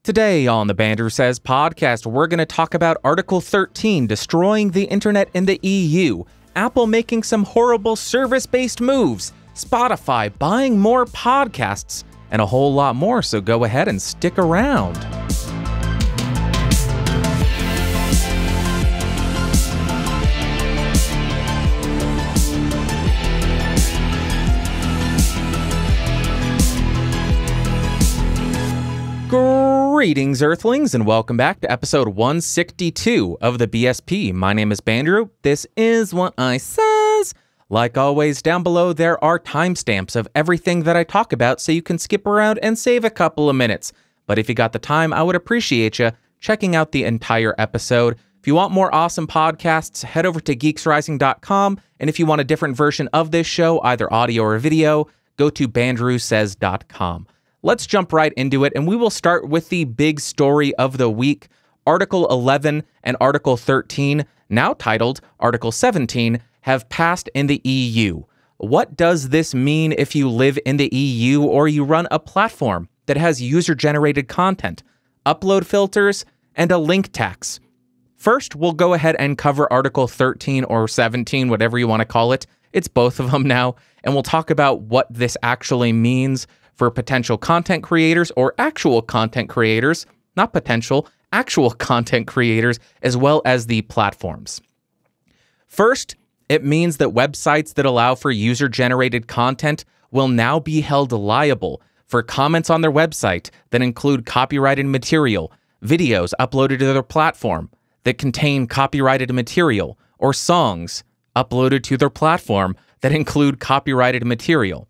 Today on the Bandrew Says podcast, we're going to talk about Article 13, destroying the internet in the EU, Apple making some horrible service-based moves, Spotify buying more podcasts, and a whole lot more, so go ahead and stick around. Greetings, Earthlings, and welcome back to episode 162 of the BSP. My name is Bandrew. This is What I Says. Like always, down below there are timestamps of everything that I talk about so you can skip around and save a couple of minutes. But if you got the time, I would appreciate you checking out the entire episode. If you want more awesome podcasts, head over to geeksrising.com. And if you want a different version of this show, either audio or video, go to bandrewsays.com. Let's jump right into it, and we will start with the big story of the week. Article 11 and Article 13, now titled Article 17, have passed in the EU. What does this mean if you live in the EU or you run a platform that has user-generated content, upload filters, and a link tax? First, we'll go ahead and cover Article 13 or 17, whatever you want to call it. It's both of them now, and we'll talk about what this actually means for potential content creators or actual content creators, not potential, actual content creators, as well as the platforms. First, it means that websites that allow for user-generated content will now be held liable for comments on their website that include copyrighted material, videos uploaded to their platform that contain copyrighted material, or songs uploaded to their platform that include copyrighted material.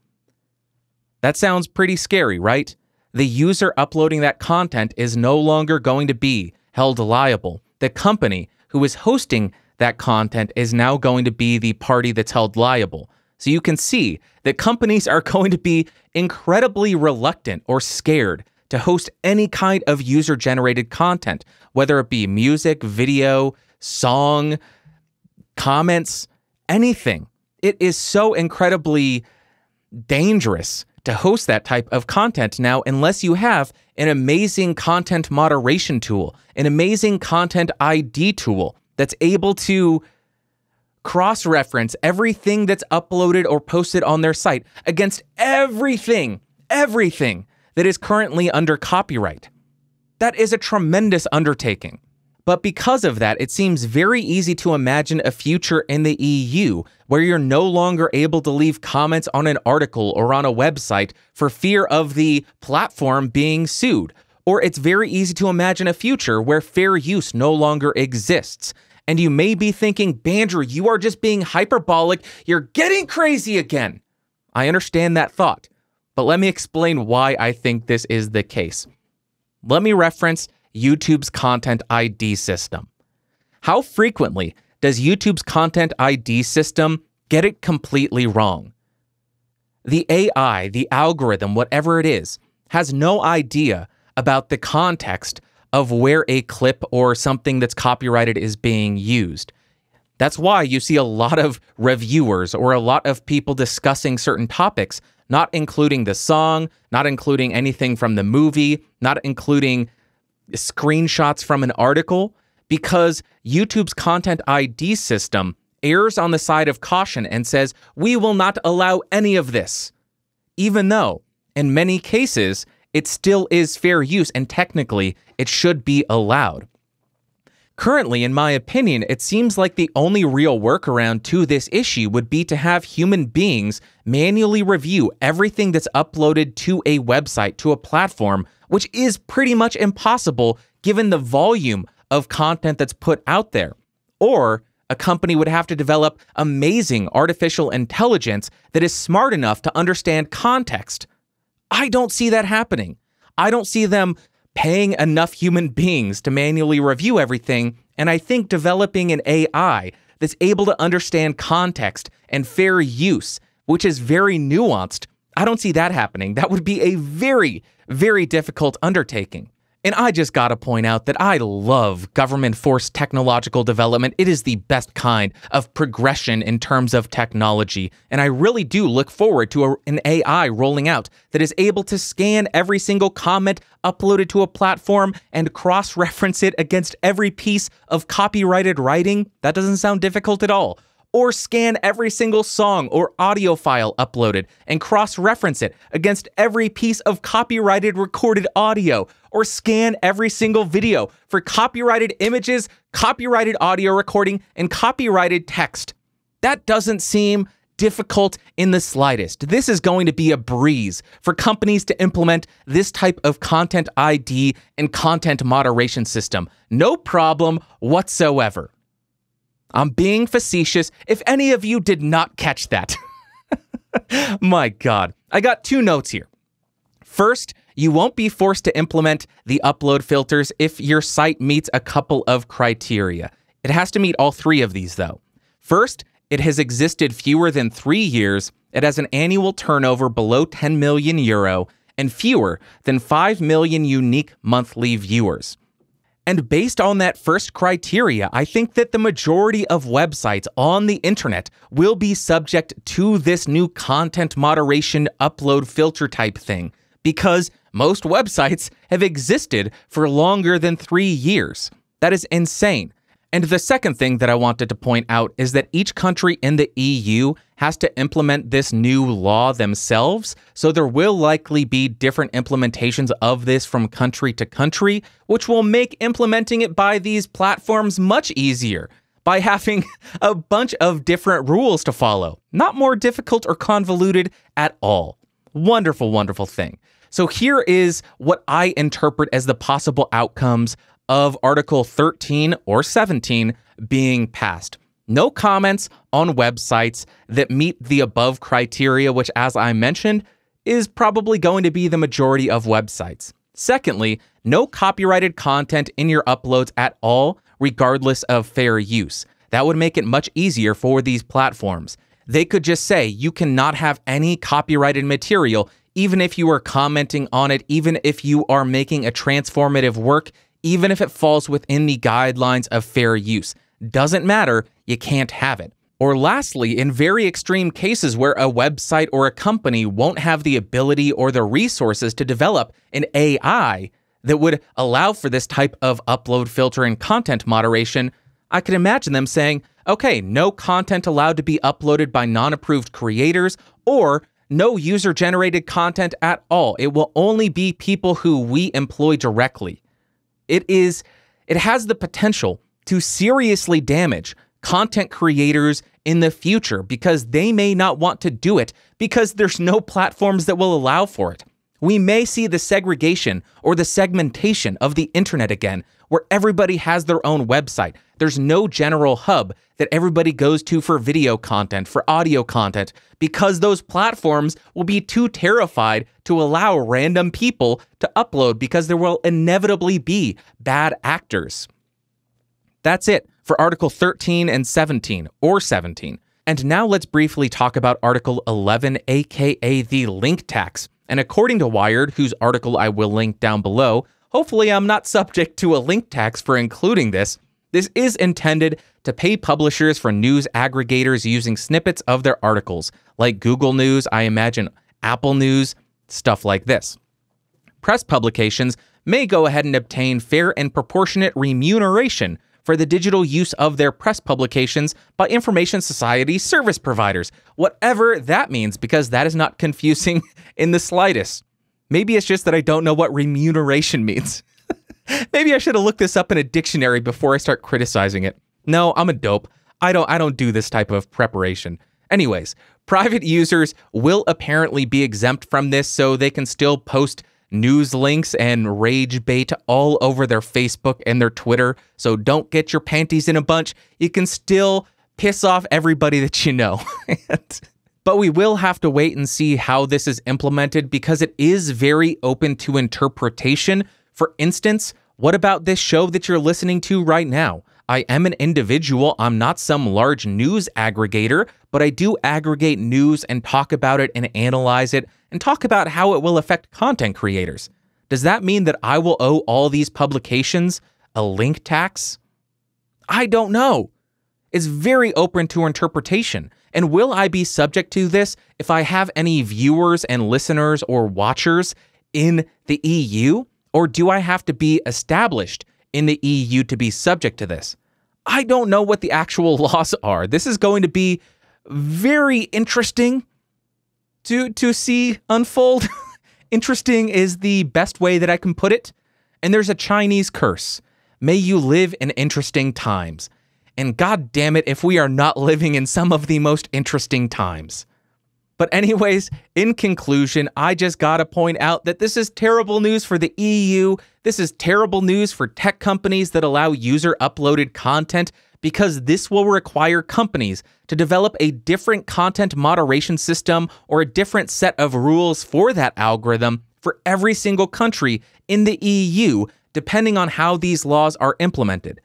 That sounds pretty scary, right? The user uploading that content is no longer going to be held liable. The company who is hosting that content is now going to be the party that's held liable. So you can see that companies are going to be incredibly reluctant or scared to host any kind of user-generated content, whether it be music, video, song, comments, anything. It is so incredibly dangerous to host that type of content now, unless you have an amazing content moderation tool, an amazing content ID tool that's able to cross-reference everything that's uploaded or posted on their site against everything that is currently under copyright. That is a tremendous undertaking. But because of that, it seems very easy to imagine a future in the EU where you're no longer able to leave comments on an article or on a website for fear of the platform being sued. Or it's very easy to imagine a future where fair use no longer exists. And you may be thinking, Bandrew, you are just being hyperbolic. You're getting crazy again. I understand that thought, but let me explain why I think this is the case. Let me reference YouTube's Content ID system. How frequently does YouTube's Content ID system get it completely wrong? The AI, the algorithm, whatever it is, has no idea about the context of where a clip or something that's copyrighted is being used. That's why you see a lot of reviewers or a lot of people discussing certain topics, not including the song, not including anything from the movie, not including screenshots from an article, because YouTube's Content ID system errs on the side of caution and says, we will not allow any of this, even though in many cases it still is fair use and technically it should be allowed. Currently, in my opinion, it seems like the only real workaround to this issue would be to have human beings manually review everything that's uploaded to a website, to a platform, which is pretty much impossible given the volume of content that's put out there. Or a company would have to develop amazing artificial intelligence that is smart enough to understand context. I don't see that happening. I don't see them paying enough human beings to manually review everything, and I think developing an AI that's able to understand context and fair use, which is very nuanced, I don't see that happening. That would be a very, very difficult undertaking. And I just gotta point out that I love government-forced technological development. It is the best kind of progression in terms of technology. And I really do look forward to an AI rolling out that is able to scan every single comment uploaded to a platform and cross-reference it against every piece of copyrighted writing. That doesn't sound difficult at all. Or scan every single song or audio file uploaded and cross-reference it against every piece of copyrighted recorded audio, or scan every single video for copyrighted images, copyrighted audio recording, and copyrighted text. That doesn't seem difficult in the slightest. This is going to be a breeze for companies to implement this type of content ID and content moderation system. No problem whatsoever. I'm being facetious if any of you did not catch that. My God. I got 2 notes here. First, you won't be forced to implement the upload filters if your site meets a couple of criteria. It has to meet all 3 of these, though. First, it has existed fewer than 3 years, it has an annual turnover below 10 million euro, and fewer than 5 million unique monthly viewers. And based on that first criteria, I think that the majority of websites on the internet will be subject to this new content moderation upload filter type thing, because most websites have existed for longer than 3 years. That is insane. And the second thing that I wanted to point out is that each country in the EU has to implement this new law themselves, so there will likely be different implementations of this from country to country, which will make implementing it by these platforms much easier by having a bunch of different rules to follow. Not more difficult or convoluted at all. Wonderful, wonderful thing. So here is what I interpret as the possible outcomes of Article 13 or 17 being passed. No comments on websites that meet the above criteria, which, as I mentioned, is probably going to be the majority of websites. Secondly, no copyrighted content in your uploads at all, regardless of fair use. That would make it much easier for these platforms. They could just say you cannot have any copyrighted material, even if you are commenting on it, even if you are making a transformative work, even if it falls within the guidelines of fair use. Doesn't matter, you can't have it. Or lastly, in very extreme cases where a website or a company won't have the ability or the resources to develop an AI that would allow for this type of upload filter and content moderation, I can imagine them saying, okay, no content allowed to be uploaded by non-approved creators, or no user-generated content at all. It will only be people who we employ directly. It has the potential to seriously damage content creators in the future because they may not want to do it because there's no platforms that will allow for it. We may see the segregation or the segmentation of the internet again, where everybody has their own website. There's no general hub that everybody goes to for video content, for audio content, because those platforms will be too terrified to allow random people to upload because there will inevitably be bad actors. That's it for Article 13 and 17, or 17. And now let's briefly talk about Article 11, aka the link tax. And according to Wired, whose article I will link down below, hopefully I'm not subject to a link tax for including this. This is intended to pay publishers for news aggregators using snippets of their articles, like Google News, I imagine Apple News, stuff like this. Press publications may go ahead and obtain fair and proportionate remuneration for the digital use of their press publications by information society service providers, whatever that means, because that is not confusing in the slightest. Maybe it's just that I don't know what remuneration means. Maybe I should have looked this up in a dictionary before I start criticizing it. No, I'm a dope. I don't do this type of preparation. Anyways, private users will apparently be exempt from this, so they can still post news links and rage bait all over their Facebook and their Twitter. So don't get your panties in a bunch. You can still piss off everybody that you know. But we will have to wait and see how this is implemented because it is very open to interpretation. For instance, what about this show that you're listening to right now? I am an individual. I'm not some large news aggregator, but I do aggregate news and talk about it and analyze it and talk about how it will affect content creators. Does that mean that I will owe all these publications a link tax? I don't know. It's very open to interpretation. And will I be subject to this if I have any viewers and listeners or watchers in the EU? Or do I have to be established in the EU to be subject to this? I don't know what the actual laws are. This is going to be very interesting to see unfold. Interesting is the best way that I can put it. And there's a Chinese curse. May you live in interesting times. And God damn it if we are not living in some of the most interesting times. But anyways, in conclusion, I just gotta point out that this is terrible news for the EU. This is terrible news for tech companies that allow user-uploaded content, because this will require companies to develop a different content moderation system or a different set of rules for that algorithm for every single country in the EU, depending on how these laws are implemented.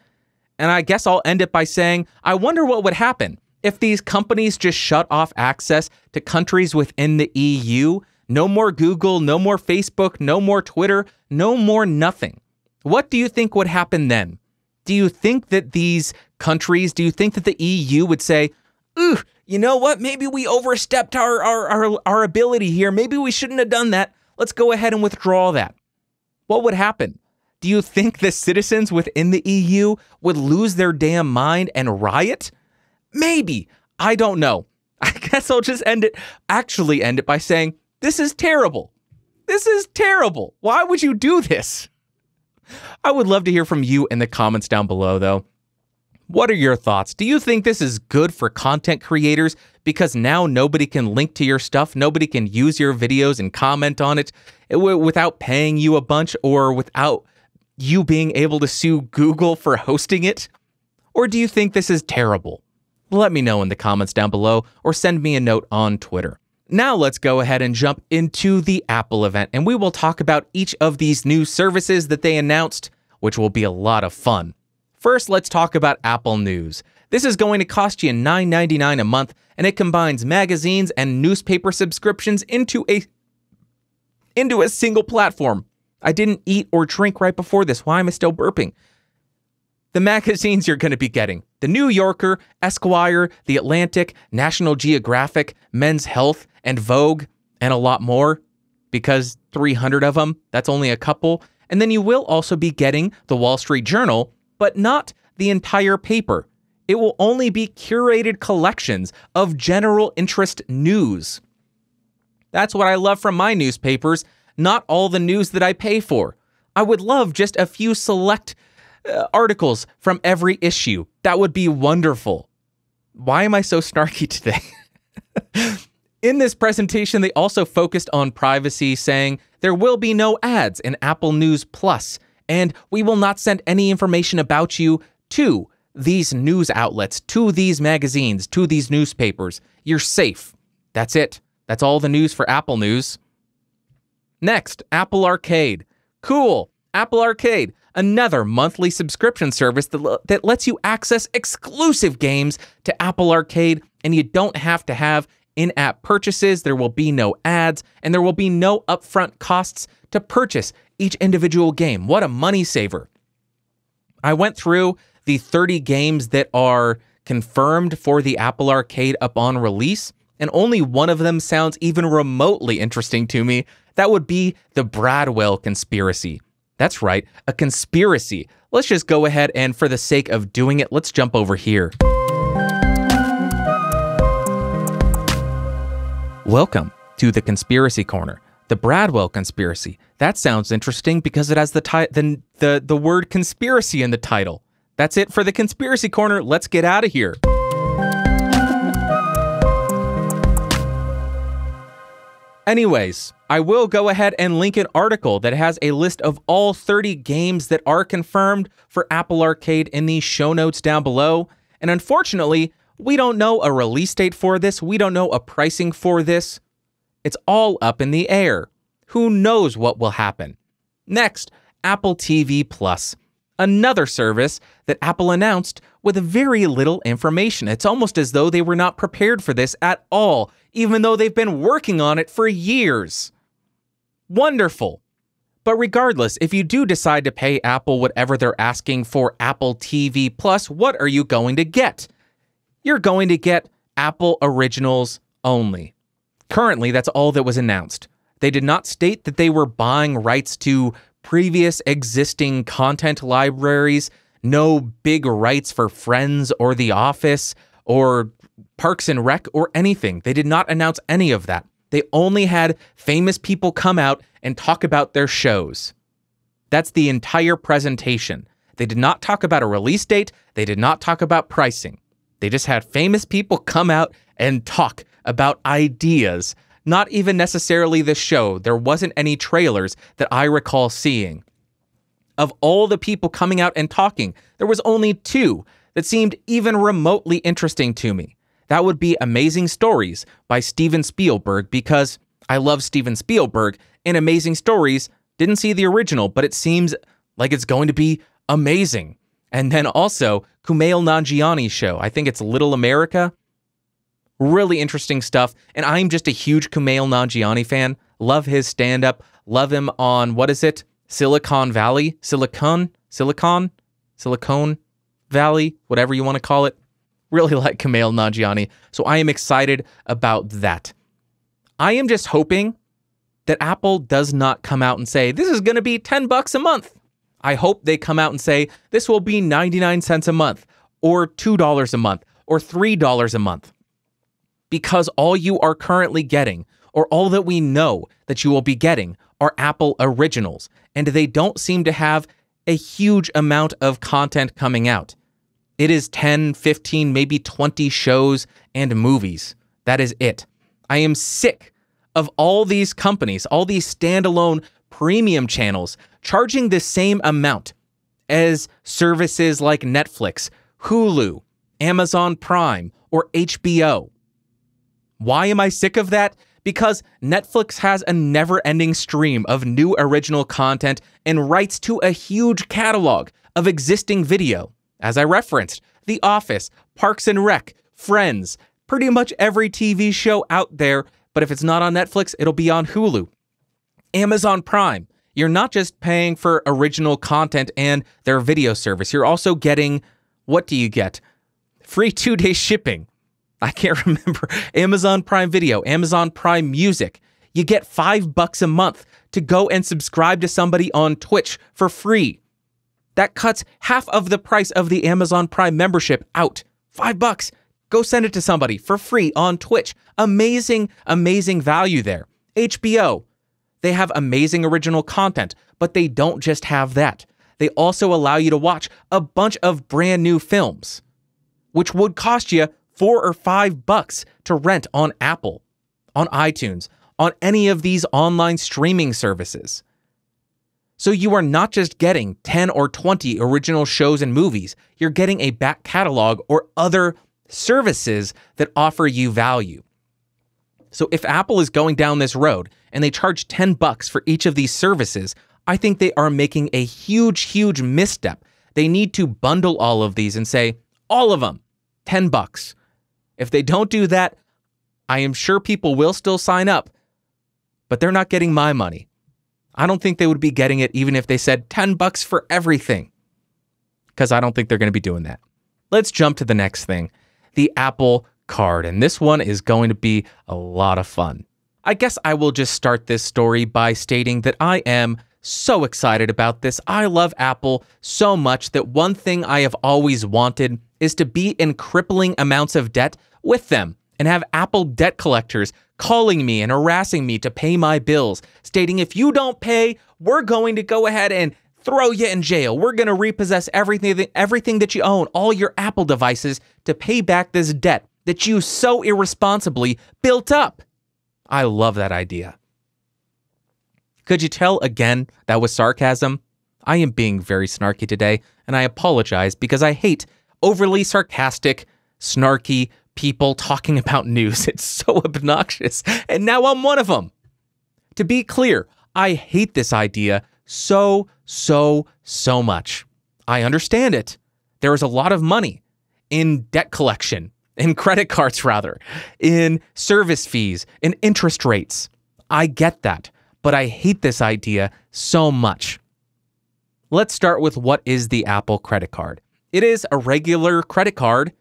And I guess I'll end it by saying, I wonder what would happen if these companies just shut off access to countries within the EU. No more Google, no more Facebook, no more Twitter, no more nothing. What do you think would happen then? Do you think that these countries, do you think that the EU would say, ooh, you know what? Maybe we overstepped our ability here. Maybe we shouldn't have done that. Let's go ahead and withdraw that. What would happen? Do you think the citizens within the EU would lose their damn mind and riot? Maybe. I don't know. I guess I'll just end it by saying, this is terrible. This is terrible. Why would you do this? I would love to hear from you in the comments down below, though. What are your thoughts? Do you think this is good for content creators because now nobody can link to your stuff? Nobody can use your videos and comment on it without paying you a bunch, or without you being able to sue Google for hosting it? Or do you think this is terrible? Let me know in the comments down below, or send me a note on Twitter. Now let's go ahead and jump into the Apple event, and we will talk about each of these new services that they announced, which will be a lot of fun. First, let's talk about Apple News. This is going to cost you $9.99 a month, and it combines magazines and newspaper subscriptions into a single platform. I didn't eat or drink right before this. Why am I still burping? The magazines you're going to be getting: The New Yorker, Esquire, The Atlantic, National Geographic, Men's Health, and Vogue, and a lot more, because 300 of them, that's only a couple. And then you will also be getting The Wall Street Journal, but not the entire paper. It will only be curated collections of general interest news. That's what I love from my newspapers, not all the news that I pay for. I would love just a few select articles from every issue. That would be wonderful. Why am I so snarky today? In this presentation, they also focused on privacy, saying there will be no ads in Apple News Plus, and we will not send any information about you to these news outlets, to these magazines, to these newspapers. You're safe. That's it. That's all the news for Apple News. Next, Apple Arcade. Cool. Apple Arcade, another monthly subscription service that lets you access exclusive games to Apple Arcade, and you don't have to have in-app purchases. There will be no ads, and there will be no upfront costs to purchase each individual game. What a money saver. I went through the 30 games that are confirmed for the Apple Arcade upon release, and only one of them sounds even remotely interesting to me. That would be the Bradwell conspiracy. That's right, a conspiracy. Let's just go ahead and, for the sake of doing it, let's jump over here. Welcome to the Conspiracy Corner. The Bradwell conspiracy. That sounds interesting because it has the word conspiracy in the title. That's it for the Conspiracy Corner. Let's get out of here. Anyways, I will go ahead and link an article that has a list of all 30 games that are confirmed for Apple Arcade in the show notes down below. And unfortunately, we don't know a release date for this. We don't know a pricing for this. It's all up in the air. Who knows what will happen? Next, Apple TV Plus. Another service that Apple announced with very little information. It's almost as though they were not prepared for this at all, even though they've been working on it for years. Wonderful. But regardless, if you do decide to pay Apple whatever they're asking for Apple TV Plus, what are you going to get? You're going to get Apple Originals only. Currently, that's all that was announced. They did not state that they were buying rights to previous existing content libraries, no big rights for Friends or The Office or Parks and Rec or anything. They did not announce any of that. They only had famous people come out and talk about their shows. That's the entire presentation. They did not talk about a release date. They did not talk about pricing. They just had famous people come out and talk about ideas, not even necessarily the show. There wasn't any trailers that I recall seeing. Of all the people coming out and talking, there was only 2 that seemed even remotely interesting to me. That would be Amazing Stories by Steven Spielberg, because I love Steven Spielberg, and Amazing Stories, didn't see the original, but it seems like it's going to be amazing. And then also Kumail Nanjiani's show. I think it's Little America. Really interesting stuff. And I'm just a huge Kumail Nanjiani fan. Love his stand-up. Love him on, what is it? Silicon Valley? Silicon Valley? Whatever you want to call it. Really like Kumail Nanjiani. So I am excited about that. I am just hoping that Apple does not come out and say, this is going to be $10 a month. I hope they come out and say, this will be 99 cents a month, or $2 a month, or $3 a month. Because all you are currently getting, or all that we know that you will be getting, are Apple Originals, and they don't seem to have a huge amount of content coming out. It is 10, 15, maybe 20 shows and movies. That is it. I am sick of all these companies, all these standalone premium channels, charging the same amount as services like Netflix, Hulu, Amazon Prime, or HBO. Why am I sick of that? Because Netflix has a never-ending stream of new original content and rights to a huge catalog of existing video. As I referenced, The Office, Parks and Rec, Friends, pretty much every TV show out there, but if it's not on Netflix, it'll be on Hulu. Amazon Prime, you're not just paying for original content and their video service, you're also getting, what do you get? Free 2-day shipping. I can't remember. Amazon Prime Video, Amazon Prime Music. You get $5 a month to go and subscribe to somebody on Twitch for free. That cuts half of the price of the Amazon Prime membership out. $5. Go send it to somebody for free on Twitch. Amazing, amazing value there. HBO. They have amazing original content, but they don't just have that. They also allow you to watch a bunch of brand new films, which would cost you $4 or $5 to rent on Apple, on iTunes, on any of these online streaming services. So you are not just getting 10 or 20 original shows and movies, you're getting a back catalog or other services that offer you value. So if Apple is going down this road and they charge $10 for each of these services, I think they are making a huge, huge misstep. They need to bundle all of these and say, all of them, $10. If they don't do that, I am sure people will still sign up, but they're not getting my money. I don't think they would be getting it even if they said $10 for everything, because I don't think they're going to be doing that. Let's jump to the next thing, the Apple Card, and this one is going to be a lot of fun. I guess I will just start this story by stating that I am so excited about this. I love Apple so much that one thing I have always wanted is to be in crippling amounts of debt with them and have Apple debt collectors calling me and harassing me to pay my bills, stating if you don't pay, we're going to go ahead and throw you in jail. We're going to repossess everything that you own, all your Apple devices, to pay back this debt that you so irresponsibly built up. I love that idea. Could you tell again that was sarcasm? I am being very snarky today, and I apologize because I hate overly sarcastic, snarky people talking about news. It's so obnoxious, and now I'm one of them. To be clear, I hate this idea so much. I understand it. There is a lot of money in debt collection, in credit cards rather, in service fees, in interest rates. I get that. but I hate this idea so much. Let's start with what is the Apple credit card. It is a regular credit card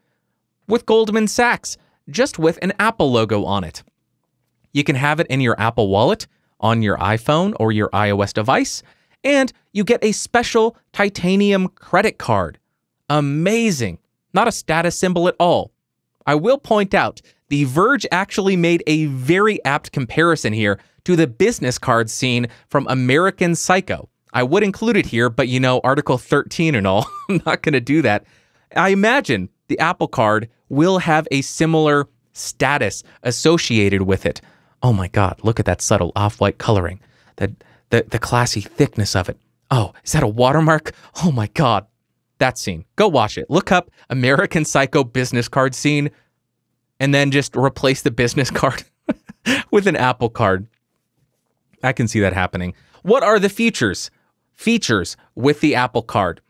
with Goldman Sachs, just with an Apple logo on it. You can have it in your Apple Wallet, on your iPhone or your iOS device, and you get a special titanium credit card. Amazing. Not a status symbol at all. I will point out, The Verge actually made a very apt comparison here to the business card scene from American Psycho. I would include it here, but Article 13 and all, I'm not going to do that. I imagine the Apple card will have a similar status associated with it. Oh my God, look at that subtle off-white coloring, the classy thickness of it. Oh, is that a watermark? Oh my God, that scene. Go watch it. Look up American Psycho business card scene and then just replace the business card with an Apple card. I can see that happening. What are the features? Features with the Apple card.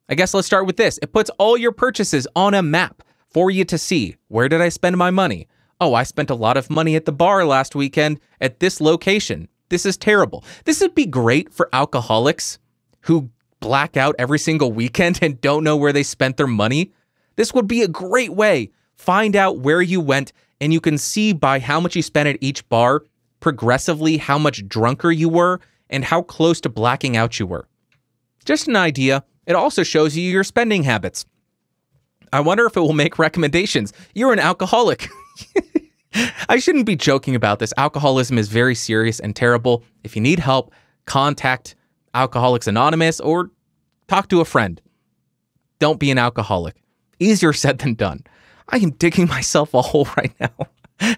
I guess let's start with this. It puts all your purchases on a map for you to see. Where did I spend my money? Oh, I spent a lot of money at the bar last weekend at this location. This is terrible. This would be great for alcoholics who black out every single weekend and don't know where they spent their money. This would be a great way. Find out where you went, and you can see by how much you spent at each bar, progressively how much drunker you were and how close to blacking out you were. Just an idea. It also shows you your spending habits. I wonder if it will make recommendations. You're an alcoholic. I shouldn't be joking about this. Alcoholism is very serious and terrible. If you need help, contact Alcoholics Anonymous or talk to a friend. Don't be an alcoholic. Easier said than done. I am digging myself a hole right now.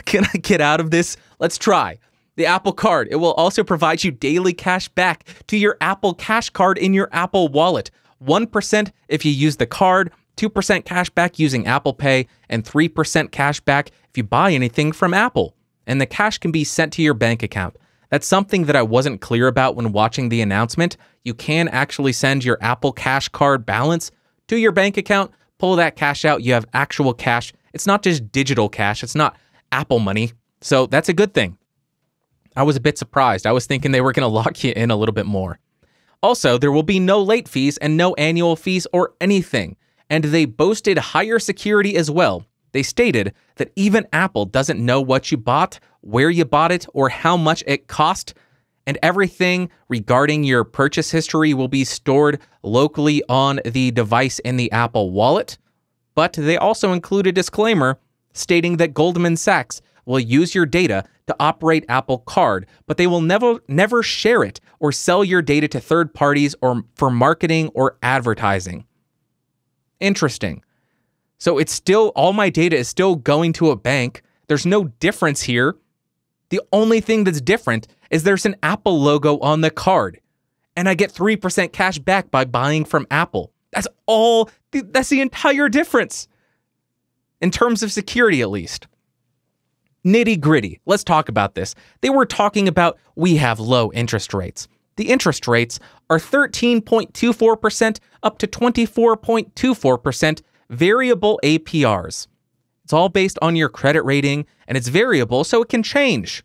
Can I get out of this? Let's try. The Apple Card. It will also provide you daily cash back to your Apple Cash card in your Apple Wallet. 1% if you use the card, 2% cash back using Apple Pay, and 3% cash back if you buy anything from Apple. And the cash can be sent to your bank account. That's something that I wasn't clear about when watching the announcement. You can actually send your Apple Cash card balance to your bank account, pull that cash out, you have actual cash. It's not just digital cash, it's not Apple money. So that's a good thing. I was a bit surprised. I was thinking they were going to lock you in a little bit more. Also, there will be no late fees and no annual fees or anything. And they boasted higher security as well. They stated that even Apple doesn't know what you bought, where you bought it, or how much it cost. And everything regarding your purchase history will be stored locally on the device in the Apple Wallet. But they also include a disclaimer stating that Goldman Sachs will use your data to operate Apple Card, but they will never share it or sell your data to third parties or for marketing or advertising. Interesting. So it's still, all my data is still going to a bank. There's no difference here. The only thing that's different is there's an Apple logo on the card, and I get 3% cash back by buying from Apple. That's all, that's the entire difference. In terms of security, at least. Nitty gritty. Let's talk about this. They were talking about we have low interest rates. The interest rates are 13.24% up to 24.24% variable APRs. It's all based on your credit rating and it's variable, so it can change.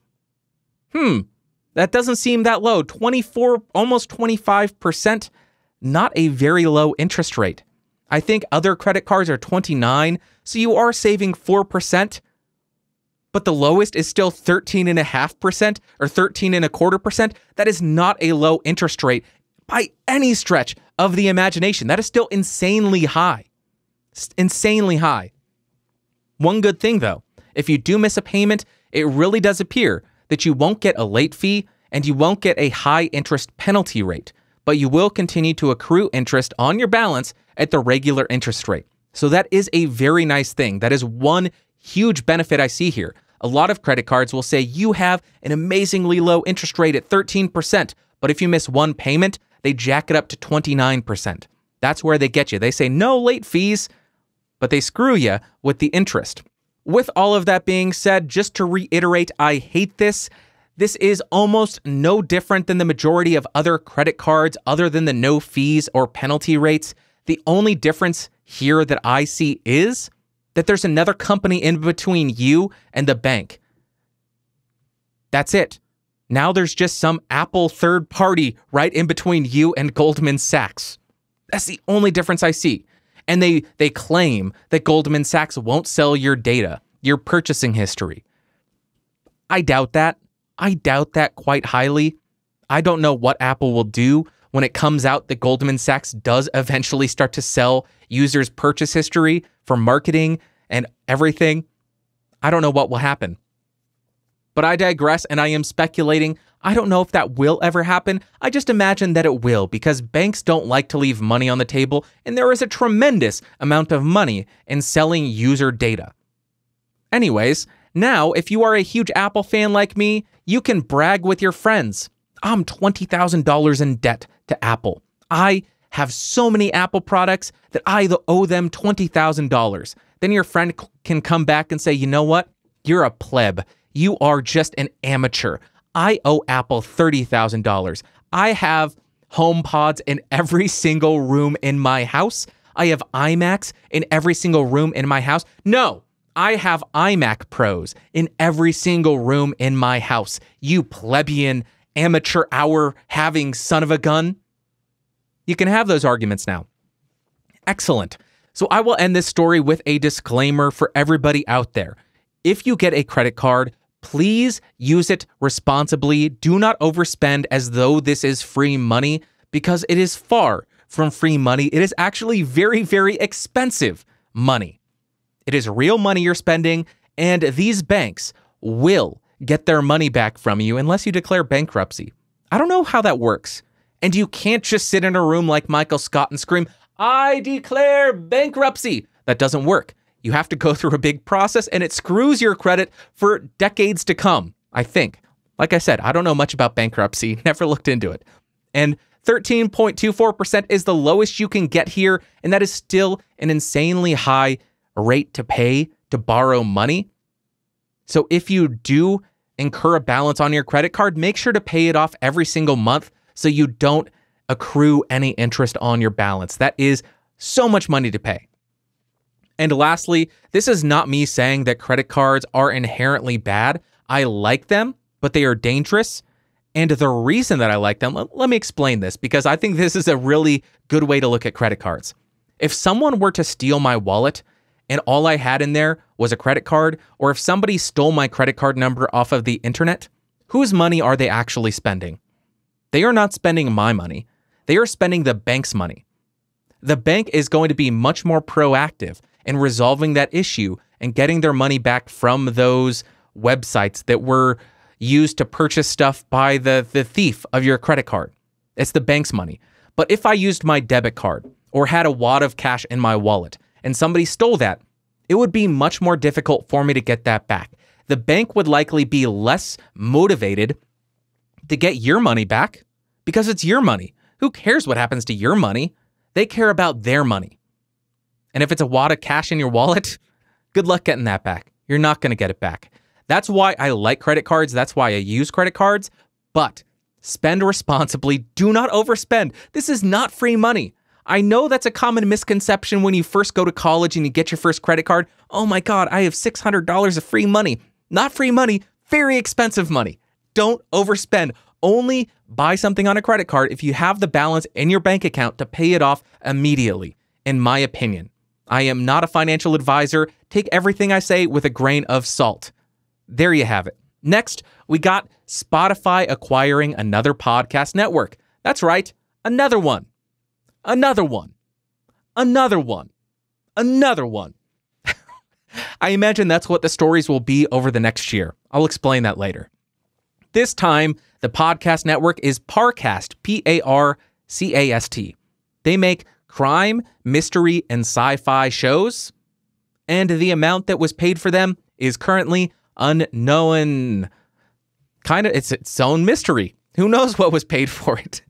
That doesn't seem that low. 24, almost 25%. Not a very low interest rate. I think other credit cards are 29, so you are saving 4%. But the lowest is still 13.5% or 13.25%. That is not a low interest rate by any stretch of the imagination. That is still insanely high. Insanely high. One good thing though, if you do miss a payment, it really does appear that you won't get a late fee and you won't get a high interest penalty rate, but you will continue to accrue interest on your balance at the regular interest rate. So that is a very nice thing. That is one huge benefit I see here. A lot of credit cards will say you have an amazingly low interest rate at 13%, but if you miss one payment, they jack it up to 29%. That's where they get you. They say no late fees, but they screw you with the interest. With all of that being said, just to reiterate, I hate this. This is almost no different than the majority of other credit cards other than the no fees or penalty rates. The only difference here that I see is that there's another company in between you and the bank. That's it. Now there's just some Apple third party right in between you and Goldman Sachs. That's the only difference I see. And they claim that Goldman Sachs won't sell your data, your purchasing history. I doubt that. I doubt that quite highly. I don't know what Apple will do when it comes out that Goldman Sachs does eventually start to sell users' purchase history for marketing and everything. I don't know what will happen. But I digress, and I am speculating. I don't know if that will ever happen. I just imagine that it will, because banks don't like to leave money on the table, and there is a tremendous amount of money in selling user data. Anyways, now, if you are a huge Apple fan like me, you can brag with your friends. I'm $20,000 in debt to Apple. I have so many Apple products that I owe them $20,000. Then your friend can come back and say, you know what? You're a pleb. You are just an amateur. I owe Apple $30,000. I have HomePods in every single room in my house. I have iMacs in every single room in my house. No, I have iMac Pros in every single room in my house. You plebeian, amateur hour having son of a gun. You can have those arguments now. Excellent. So I will end this story with a disclaimer for everybody out there. If you get a credit card, please use it responsibly. Do not overspend as though this is free money, because it is far from free money. It is actually very, very expensive money. It is real money you're spending, and these banks will get their money back from you unless you declare bankruptcy. I don't know how that works. And you can't just sit in a room like Michael Scott and scream, I declare bankruptcy. That doesn't work. You have to go through a big process, and it screws your credit for decades to come, I think. Like I said, I don't know much about bankruptcy, never looked into it. And 13.24% is the lowest you can get here, and that is still an insanely high rate to pay to borrow money. So if you do incur a balance on your credit card, make sure to pay it off every single month so you don't accrue any interest on your balance. That is so much money to pay. And lastly, this is not me saying that credit cards are inherently bad. I like them, but they are dangerous. And the reason that I like them, let me explain this, because I think this is a really good way to look at credit cards. If someone were to steal my wallet and all I had in there was a credit card, or if somebody stole my credit card number off of the internet, whose money are they actually spending? They are not spending my money. They are spending the bank's money. The bank is going to be much more proactive in resolving that issue and getting their money back from those websites that were used to purchase stuff by the thief of your credit card. It's the bank's money. But if I used my debit card or had a wad of cash in my wallet and somebody stole that, it would be much more difficult for me to get that back. The bank would likely be less motivated to get your money back because it's your money. Who cares what happens to your money? They care about their money. And if it's a wad of cash in your wallet, good luck getting that back. You're not going to get it back. That's why I like credit cards. That's why I use credit cards. But spend responsibly. Do not overspend. This is not free money. I know that's a common misconception when you first go to college and you get your first credit card. Oh my God, I have $600 of free money. Not free money, very expensive money. Don't overspend. Only buy something on a credit card if you have the balance in your bank account to pay it off immediately, in my opinion. I am not a financial advisor. Take everything I say with a grain of salt. There you have it. Next, we got Spotify acquiring another podcast network. That's right, another one. Another one. Another one. Another one. I imagine that's what the stories will be over the next year. I'll explain that later. This time, the podcast network is Parcast, P-A-R-C-A-S-T. They make crime, mystery, and sci-fi shows, and the amount that was paid for them is currently unknown. It's its own mystery. Who knows what was paid for it?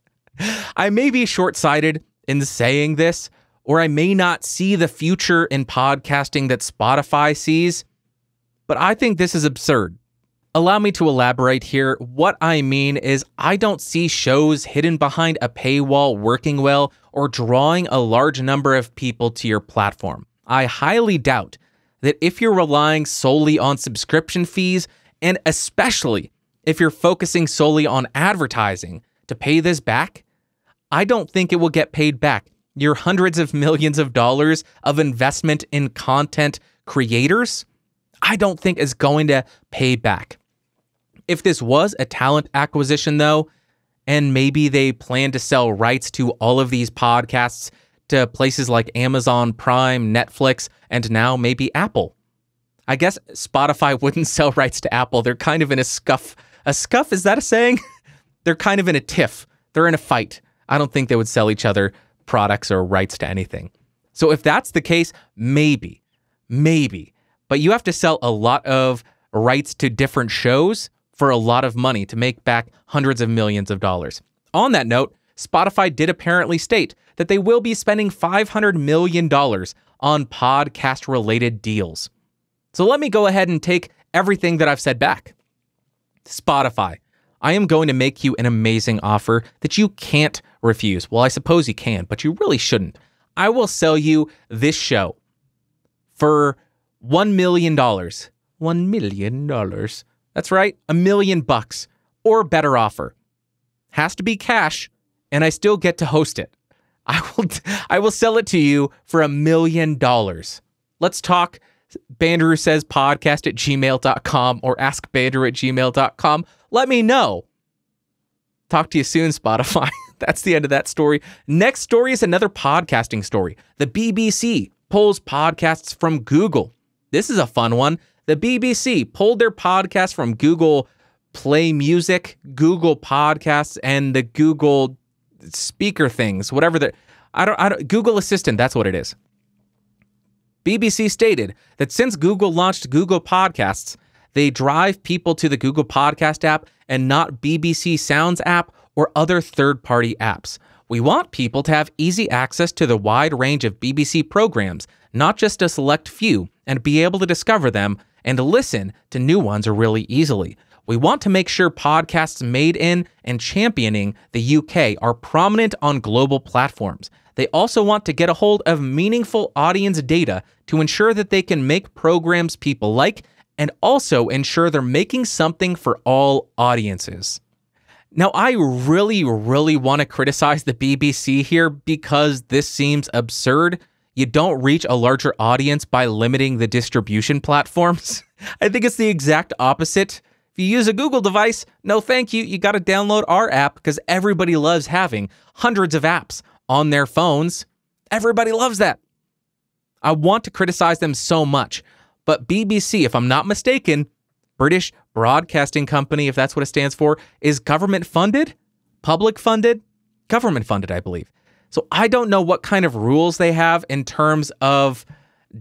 I may be short-sighted in saying this, or I may not see the future in podcasting that Spotify sees, but I think this is absurd. Allow me to elaborate here. What I mean is I don't see shows hidden behind a paywall working well or drawing a large number of people to your platform. I highly doubt that if you're relying solely on subscription fees, and especially if you're focusing solely on advertising to pay this back, I don't think it will get paid back. Your hundreds of millions of dollars of investment in content creators, I don't think is going to pay back. If this was a talent acquisition, though, and maybe they plan to sell rights to all of these podcasts to places like Amazon Prime, Netflix, and now maybe Apple. I guess Spotify wouldn't sell rights to Apple. They're kind of in a scuff. A scuff, is that a saying? They're kind of in a tiff. They're in a fight. I don't think they would sell each other products or rights to anything. So if that's the case, maybe. But you have to sell a lot of rights to different shows for a lot of money to make back hundreds of millions of dollars. On that note, Spotify did apparently state that they will be spending $500 million on podcast-related deals. So let me go ahead and take everything that I've said back. Spotify, I am going to make you an amazing offer that you can't refuse. Well, I suppose you can, but you really shouldn't. I will sell you this show for $1 million. $1 million. That's right, $1 million or better offer. Has to be cash, and I still get to host it. I will sell it to you for $1 million. Let's talk. Bandrew says podcast at gmail.com or askbandrew at gmail.com. Let me know. Talk to you soon, Spotify. That's the end of that story. Next story is another podcasting story. The BBC pulls podcasts from Google. This is a fun one. The BBC pulled their podcast from Google Play Music, Google Podcasts, and the Google speaker things, whatever Google Assistant, that's what it is. BBC stated that since Google launched Google Podcasts, they drive people to the Google Podcast app and not BBC Sounds app or other third-party apps. We want people to have easy access to the wide range of BBC programs, not just a select few, and be able to discover them and listen to new ones really easily. We want to make sure podcasts made in and championing the UK are prominent on global platforms. They also want to get a hold of meaningful audience data to ensure that they can make programs people like and also ensure they're making something for all audiences. Now, I really want to criticize the BBC here because this seems absurd. You don't reach a larger audience by limiting the distribution platforms. I think it's the exact opposite. If you use a Google device, no thank you. You got to download our app because everybody loves having hundreds of apps on their phones. Everybody loves that. I want to criticize them so much. But BBC, if I'm not mistaken, British Broadcasting Company, if that's what it stands for, is government funded, public funded, government funded, I believe. So I don't know what kind of rules they have in terms of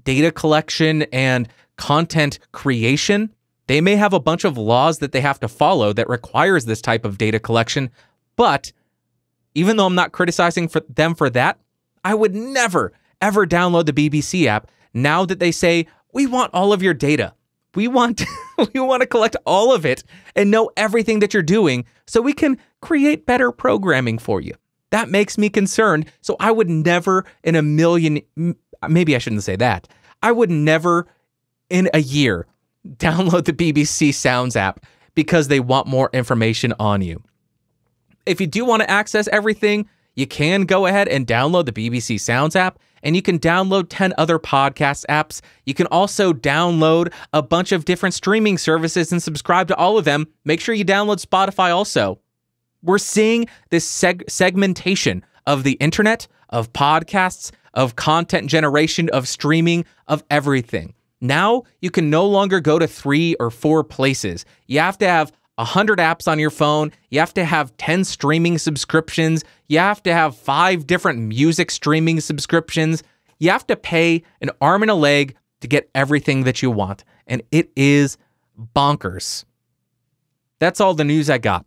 data collection and content creation. They may have a bunch of laws that they have to follow that requires this type of data collection. But even though I'm not criticizing them for that, I would never, ever download the BBC app now that they say, we want all of your data. We want to collect all of it and know everything that you're doing so we can create better programming for you. That makes me concerned. So I would never in a million, maybe I shouldn't say that. I would never in a year download the BBC Sounds app because they want more information on you. If you do want to access everything, you can go ahead and download the BBC Sounds app, and you can download 10 other podcast apps. You can also download a bunch of different streaming services and subscribe to all of them. Make sure you download Spotify also. We're seeing this segmentation of the internet, of podcasts, of content generation, of streaming, of everything. Now, you can no longer go to 3 or 4 places. You have to have 100 apps on your phone. You have to have 10 streaming subscriptions. You have to have 5 different music streaming subscriptions. You have to pay an arm and a leg to get everything that you want. And it is bonkers. That's all the news I got.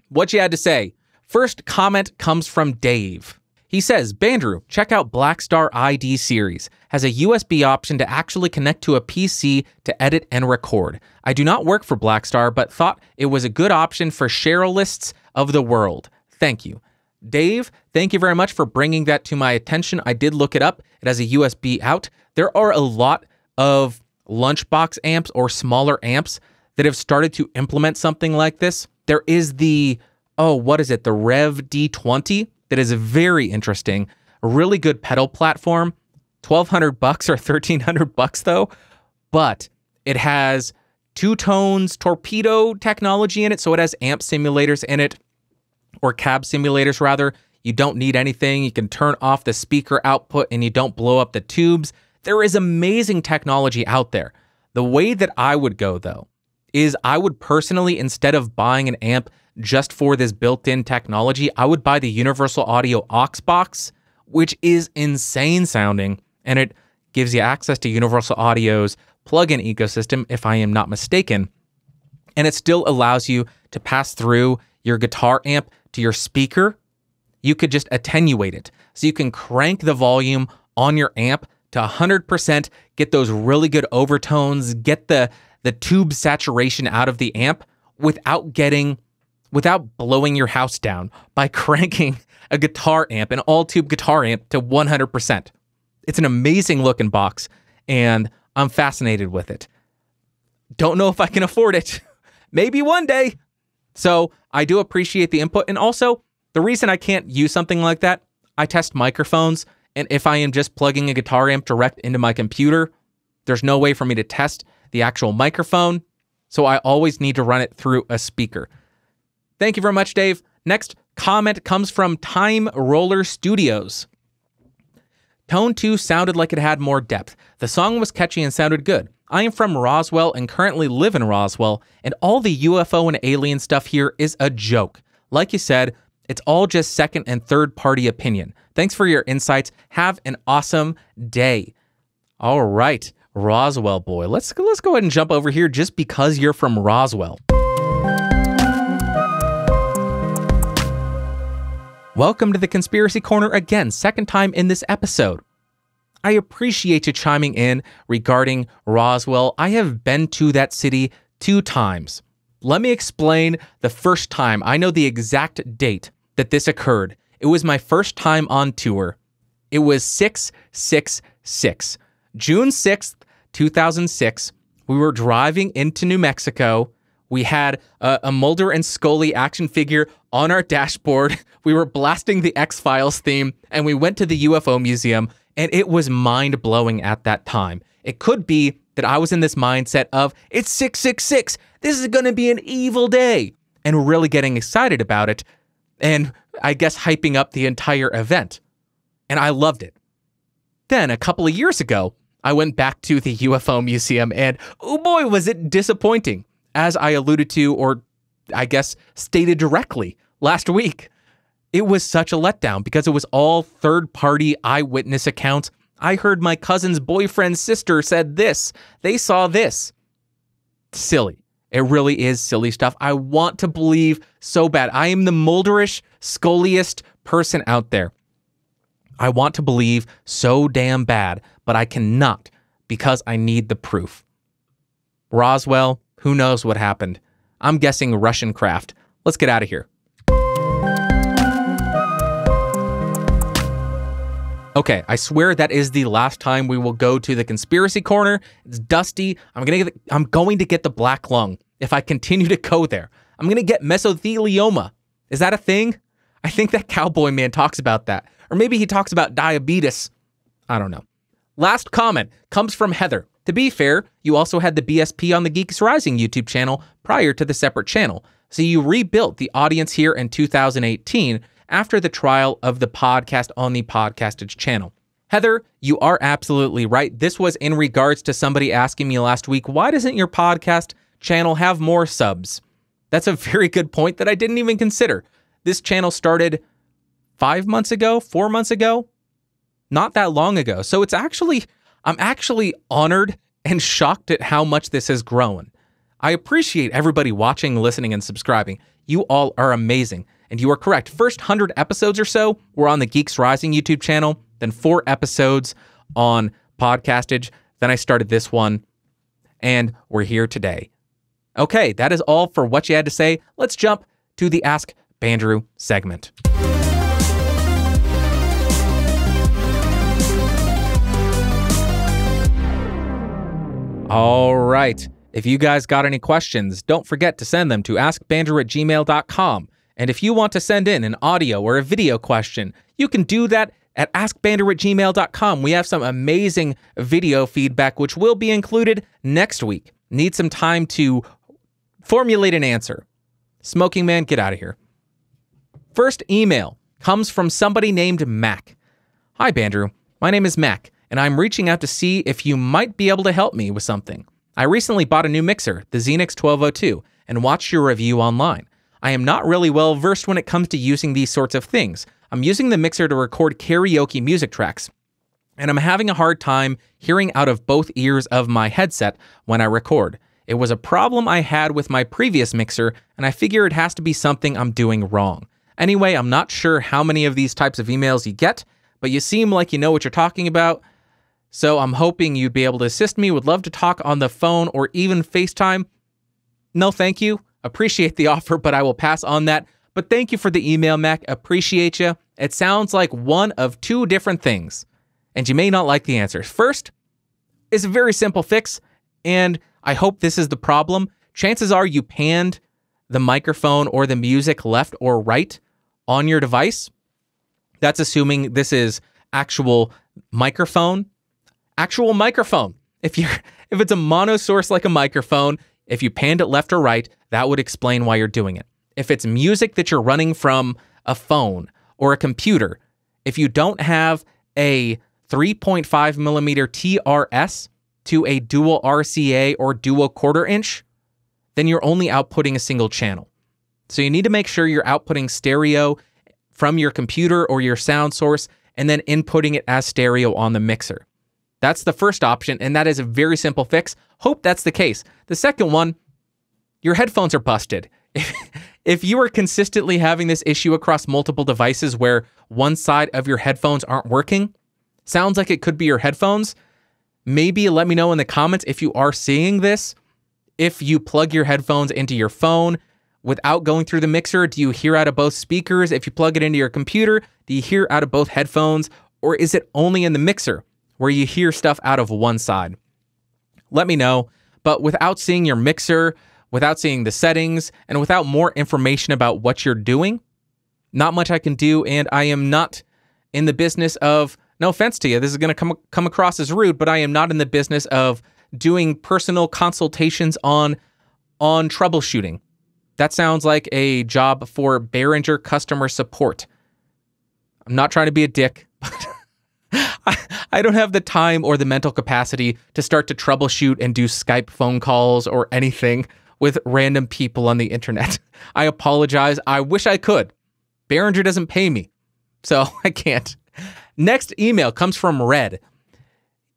What you had to say? First comment comes from Dave. He says, Bandrew, check out Blackstar ID series. Has a USB option to actually connect to a PC to edit and record. I do not work for Blackstar, but thought it was a good option for Cherylists of the world. Thank you. Dave, thank you very much for bringing that to my attention. I did look it up. It has a USB out. There are a lot of lunchbox amps or smaller amps that have started to implement something like this. There is the, the Rev D20 that is very interesting. A really good pedal platform. $1,200 or $1,300 though. But it has two-tones torpedo technology in it, so it has amp simulators in it, or cab simulators rather. You don't need anything. You can turn off the speaker output and you don't blow up the tubes. There is amazing technology out there. The way that I would go though, is I would personally, instead of buying an amp just for this built-in technology, I would buy the Universal Audio aux box, which is insane sounding, and it gives you access to Universal Audio's plugin ecosystem, if I am not mistaken, and it still allows you to pass through your guitar amp to your speaker. You could just attenuate it. So you can crank the volume on your amp to 100%, get those really good overtones, get the tube saturation out of the amp without blowing your house down by cranking a guitar amp, an all-tube guitar amp, to 100%. It's an amazing looking box, and I'm fascinated with it. Don't know if I can afford it. Maybe one day. So I do appreciate the input. And also, the reason I can't use something like that, I test microphones, and if I am just plugging a guitar amp direct into my computer, there's no way for me to test the actual microphone, so I always need to run it through a speaker. Thank you very much, Dave. Next comment comes from Time Roller Studios. Tone 2 sounded like it had more depth. The song was catchy and sounded good. I am from Roswell and currently live in Roswell, and all the UFO and alien stuff here is a joke. Like you said, it's all just second and third party opinion. Thanks for your insights. Have an awesome day. All right, Roswell boy. Let's go ahead and jump over here just because you're from Roswell. Welcome to the Conspiracy Corner again, second time in this episode. I appreciate you chiming in regarding Roswell. I have been to that city 2 times. Let me explain the first time. I know the exact date that this occurred. It was my first time on tour. It was 6/6/6. June 6th, 2006. We were driving into New Mexico. We had a Mulder and Scully action figure on our dashboard. We were blasting the X-Files theme, and we went to the UFO museum, and it was mind-blowing at that time. It could be that I was in this mindset of, it's 6/6/6, this is going to be an evil day, and really getting excited about it, and I guess hyping up the entire event. And I loved it. Then, a couple of years ago, I went back to the UFO museum, and oh boy, was it disappointing. As I alluded to, or I guess stated directly last week, it was such a letdown because it was all third-party eyewitness accounts. I heard my cousin's boyfriend's sister said this. They saw this. Silly. It really is silly stuff. I want to believe so bad. I am the Mulderish, Sculliest person out there. I want to believe so damn bad, but I cannot because I need the proof. Roswell, who knows what happened? I'm guessing Russian craft. Let's get out of here. Okay, I swear that is the last time we will go to the Conspiracy Corner. It's dusty. I'm going to get the black lung if I continue to go there. I'm going to get mesothelioma. Is that a thing? I think that Cowboy Man talks about that. Or maybe he talks about diabetes. I don't know. Last comment comes from Heather. To be fair, you also had the BSP on the Geeks Rising YouTube channel prior to the separate channel. So you rebuilt the audience here in 2018 after the trial of the podcast on the Podcastage channel. Heather, you are absolutely right. This was in regards to somebody asking me last week, why doesn't your podcast channel have more subs? That's a very good point that I didn't even consider. This channel started 4 months ago, not that long ago. So I'm actually honored and shocked at how much this has grown. I appreciate everybody watching, listening, and subscribing. You all are amazing. And you are correct. First 100 episodes or so were on the Geeks Rising YouTube channel, then 4 episodes on Podcastage. Then I started this one, and we're here today. Okay, that is all for what you had to say. Let's jump to the Ask Bandrew segment. All right. If you guys got any questions, don't forget to send them to askbandrew@gmail.com. And if you want to send in an audio or a video question, you can do that at askbandrew@gmail.com. We have some amazing video feedback, which will be included next week. Need some time to formulate an answer. Smoking Man, get out of here. First email comes from somebody named Mac. Hi, Bandrew. My name is Mac, and I'm reaching out to see if you might be able to help me with something. I recently bought a new mixer, the Xenix 1202, and watched your review online. I am not really well versed when it comes to using these sorts of things. I'm using the mixer to record karaoke music tracks, and I'm having a hard time hearing out of both ears of my headset when I record. It was a problem I had with my previous mixer, and I figure it has to be something I'm doing wrong. Anyway, I'm not sure how many of these types of emails you get, but you seem like you know what you're talking about, so I'm hoping you'd be able to assist me. Would love to talk on the phone or even FaceTime. No, thank you. Appreciate the offer, but I will pass on that. But thank you for the email, Mac. Appreciate you. It sounds like one of two different things, and you may not like the answers. First is a very simple fix, and I hope this is the problem. Chances are you panned the microphone or the music left or right on your device. That's assuming this is actual microphone. Actual microphone. If it's a mono source like a microphone, if you panned it left or right, that would explain why you're doing it. If it's music that you're running from a phone or a computer, if you don't have a 3.5 millimeter TRS to a dual RCA or dual quarter inch, then you're only outputting a single channel. So you need to make sure you're outputting stereo from your computer or your sound source and then inputting it as stereo on the mixer. That's the first option, and that is a very simple fix. Hope that's the case. The second one, your headphones are busted. If you are consistently having this issue across multiple devices where one side of your headphones aren't working, sounds like it could be your headphones. Maybe let me know in the comments if you are seeing this. If you plug your headphones into your phone without going through the mixer, do you hear out of both speakers? If you plug it into your computer, do you hear out of both headphones? Or is it only in the mixer where you hear stuff out of one side? Let me know. But without seeing your mixer, without seeing the settings, and without more information about what you're doing, not much I can do, and I am not in the business of, no offense to you, this is going to come across as rude, but I am not in the business of doing personal consultations on troubleshooting. That sounds like a job for Behringer customer support. I'm not trying to be a dick, but I don't have the time or the mental capacity to start to troubleshoot and do Skype phone calls or anything with random people on the internet. I apologize. I wish I could. Behringer doesn't pay me, so I can't. Next email comes from Red.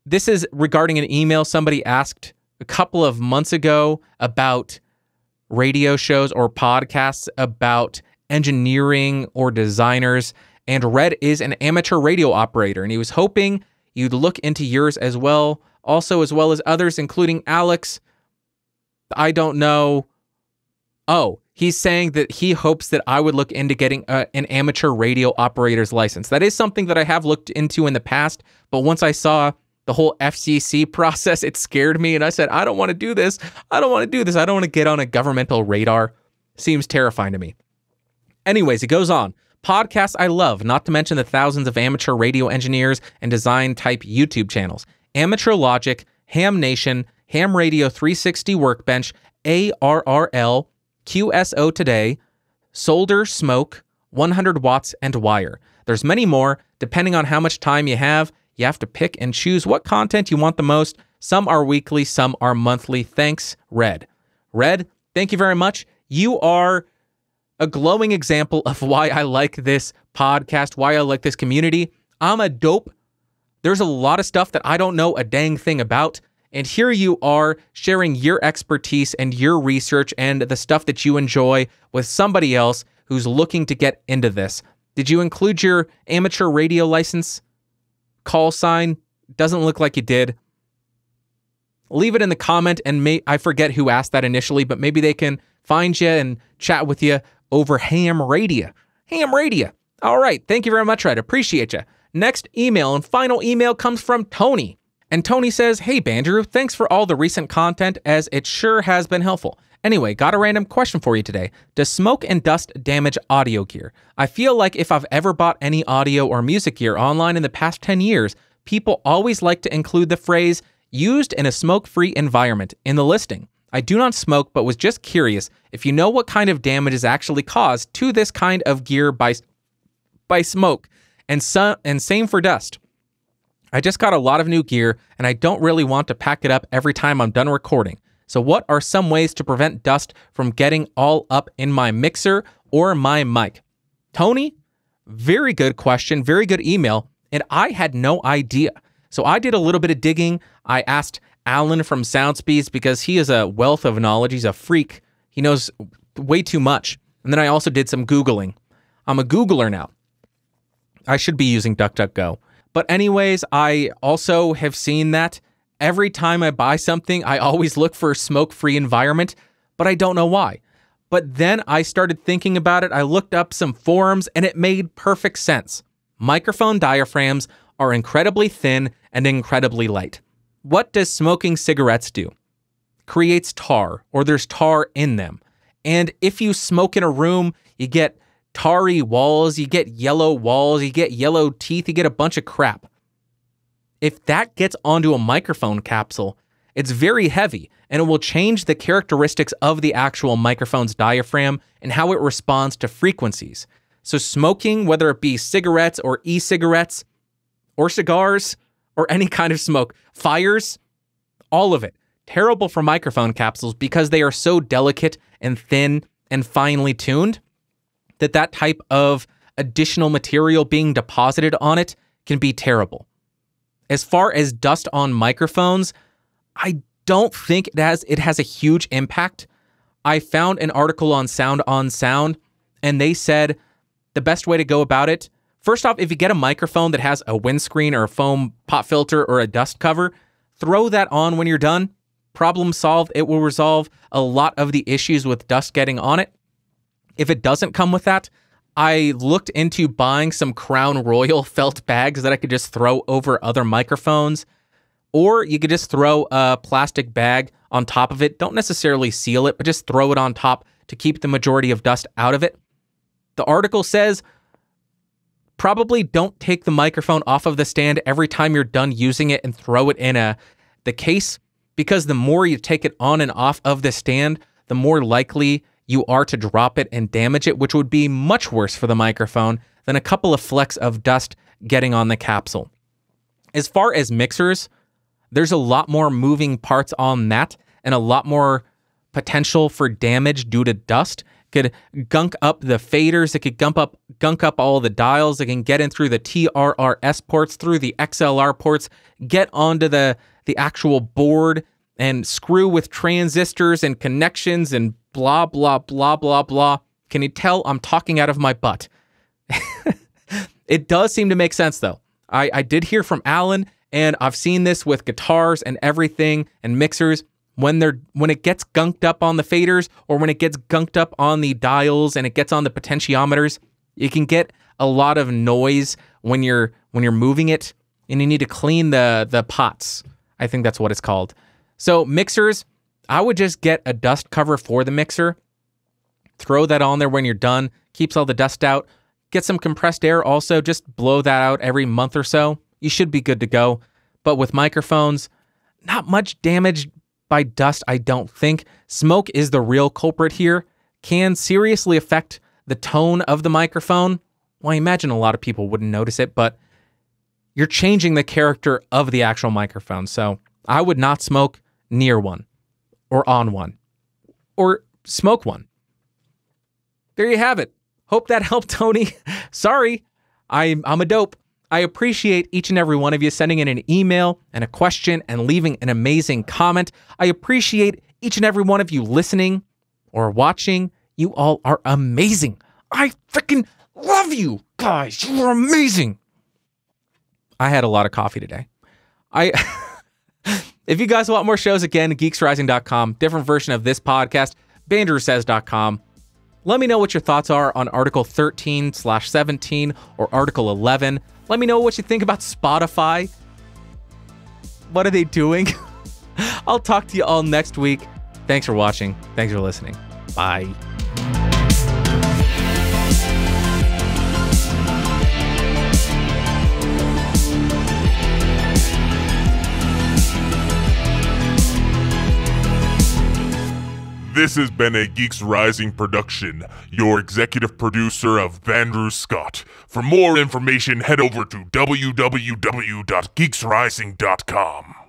This is regarding an email somebody asked a couple of months ago about radio shows or podcasts about engineering or designers. And Red is an amateur radio operator, and he was hoping you'd look into yours as well. Also, as well as others, including Alex. I don't know. Oh, he's saying that he hopes that I would look into getting an amateur radio operator's license. That is something that I have looked into in the past, but once I saw the whole FCC process, it scared me, and I said, I don't want to do this. I don't want to do this. I don't want to get on a governmental radar. Seems terrifying to me. Anyways, it goes on. Podcasts I love, not to mention the thousands of amateur radio engineers and design type YouTube channels. Amateur Logic, Ham Nation, Ham Radio 360 Workbench, ARRL, QSO Today, Solder Smoke, 100 Watts, and Wire. There's many more. Depending on how much time you have to pick and choose what content you want the most. Some are weekly, some are monthly. Thanks, Red. Red, thank you very much. You are a glowing example of why I like this podcast, why I like this community. I'm a dope. There's a lot of stuff that I don't know a dang thing about. And here you are sharing your expertise and your research and the stuff that you enjoy with somebody else who's looking to get into this. Did you include your amateur radio license? Call sign? Doesn't look like you did. Leave it in the comment, and I forget who asked that initially, but maybe they can find you and chat with you over Ham Radio. Ham Radio. All right. Thank you very much, Red. Appreciate you. Next email and final email comes from Tony. And Tony says, "Hey, Bandrew, thanks for all the recent content, as it sure has been helpful. Anyway, got a random question for you today. Does smoke and dust damage audio gear? I feel like if I've ever bought any audio or music gear online in the past 10 years, people always like to include the phrase, 'used in a smoke-free environment,' in the listing. I do not smoke, but was just curious if you know what kind of damage is actually caused to this kind of gear by smoke, and same for dust. I just got a lot of new gear, and I don't really want to pack it up every time I'm done recording. So what are some ways to prevent dust from getting all up in my mixer or my mic?" Tony, very good question, very good email, and I had no idea. So I did a little bit of digging. I asked Alan from Soundspeeds because he is a wealth of knowledge. He's a freak. He knows way too much. And then I also did some Googling. I'm a Googler now. I should be using DuckDuckGo. But anyways, I also have seen that every time I buy something, I always look for a smoke-free environment, but I don't know why. But then I started thinking about it. I looked up some forums, and it made perfect sense. Microphone diaphragms are incredibly thin and incredibly light. What does smoking cigarettes do? Creates tar, or there's tar in them. And if you smoke in a room, you get tarry walls, you get yellow teeth, you get a bunch of crap. If that gets onto a microphone capsule, it's very heavy, and it will change the characteristics of the actual microphone's diaphragm and how it responds to frequencies. So smoking, whether it be cigarettes or e-cigarettes or cigars or any kind of smoke, fires, all of it, terrible for microphone capsules because they are so delicate and thin and finely tuned that type of additional material being deposited on it can be terrible. As far as dust on microphones, I don't think it has a huge impact. I found an article on Sound on Sound, and they said the best way to go about it, first off, if you get a microphone that has a windscreen or a foam pop filter or a dust cover, throw that on when you're done. Problem solved. It will resolve a lot of the issues with dust getting on it. If it doesn't come with that, I looked into buying some Crown Royal felt bags that I could just throw over other microphones, or you could just throw a plastic bag on top of it. Don't necessarily seal it, but just throw it on top to keep the majority of dust out of it. The article says probably don't take the microphone off of the stand every time you're done using it and throw it in the case, because the more you take it on and off of the stand, the more likely you are to drop it and damage it, which would be much worse for the microphone than a couple of flecks of dust getting on the capsule. As far as mixers, there's a lot more moving parts on that and a lot more potential for damage due to dust. It could gunk up the faders, it could gunk up all the dials, it can get in through the TRRS ports, through the XLR ports, get onto the actual board and screw with transistors and connections and blah, blah, blah, blah, blah. Can you tell I'm talking out of my butt? It does seem to make sense, though. I did hear from Alan, and I've seen this with guitars and everything and mixers. When it gets gunked up on the faders, or when it gets gunked up on the dials and it gets on the potentiometers, you can get a lot of noise when you're moving it, and you need to clean the pots. I think that's what it's called. So mixers, I would just get a dust cover for the mixer, throw that on there when you're done, keeps all the dust out. Get some compressed air also, just blow that out every month or so. You should be good to go. But with microphones, not much damage by dust, I don't think. Smoke is the real culprit here. Can seriously affect the tone of the microphone. Well, I imagine a lot of people wouldn't notice it, but you're changing the character of the actual microphone. So I would not smoke near one, or on one, or smoke one. There you have it. Hope that helped, Tony. Sorry, I'm a dope. I appreciate each and every one of you sending in an email and a question and leaving an amazing comment. I appreciate each and every one of you listening or watching. You all are amazing. I freaking love you guys. You are amazing. I had a lot of coffee today. If you guys want more shows, again, geeksrising.com, different version of this podcast, bandrewsays.com. Let me know what your thoughts are on Article 13/17 or Article 11. Let me know what you think about Spotify. What are they doing? I'll talk to you all next week. Thanks for watching. Thanks for listening. Bye. This has been a Geeks Rising production, your executive producer of Bandrew Scott. For more information, head over to www.geeksrising.com.